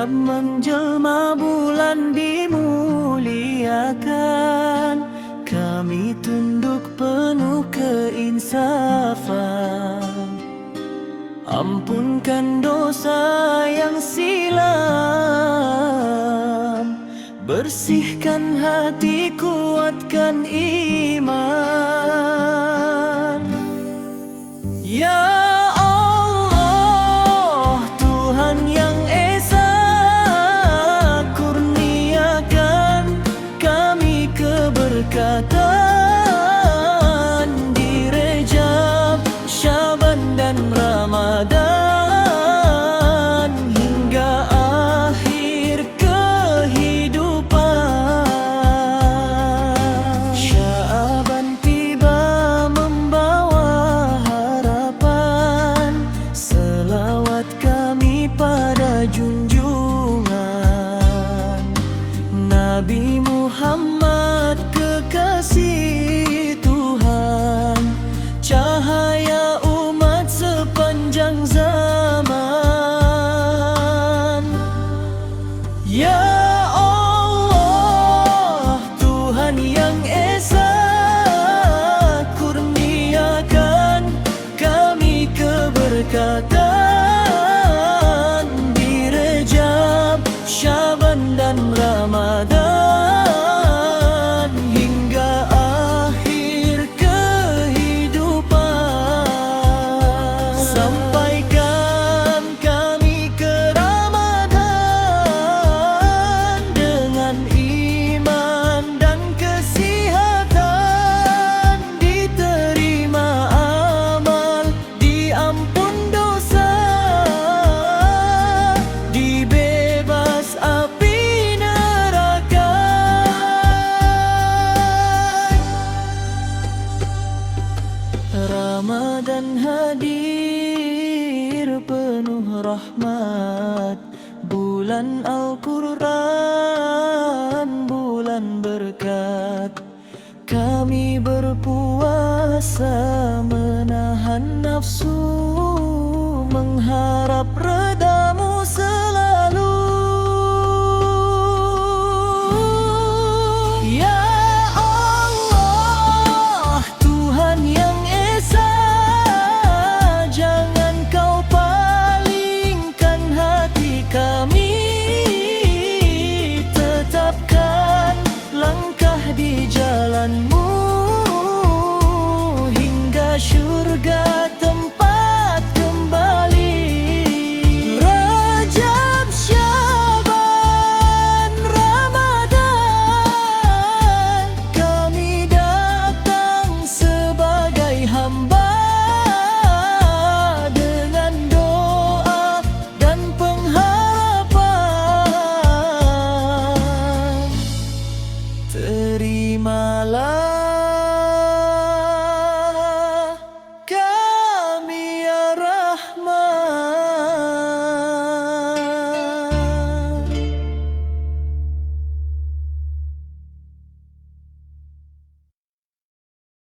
Rajab menjelma, bulan dimuliakan. Kami tunduk penuh keinsafan. Ampunkan dosa yang silam, bersihkan hati, kuatkan iman. Ya Allah, Tuhan yang Esa, kurniakan kami keberkatan di Rejab, Syaban dan Ramadan, hingga akhir kehidupan. Syaban tiba membawa harapan, selawat kami pada junjungan Nabi Muhammad, kekasih Tuhan, cahaya umat sepanjang zaman. Ya Allah, Tuhan yang Esa, kurniakan kami keberkatan di Rejab, Syaban dan Ramadan, hingga akhir kehidupan. Sampaikan kami ke Ramadan dengan iman dan kesihatan, diterima amal, diampun dosa, dibebas api neraka. Ramadan hadir penuh rahmat, bulan Al-Quran, bulan berkat. Kami berpuasa menahan nafsu, mengharap redamu selalu. Ya Allah, Tuhan yang Esa, jangan kau palingkan hati kami, tetapkan langkah di jalan-Mu, hingga syurga tempat kembali. Rajab, Syaban, Ramadan, kami datang sebagai hamba dengan doa dan pengharapan. Terimalah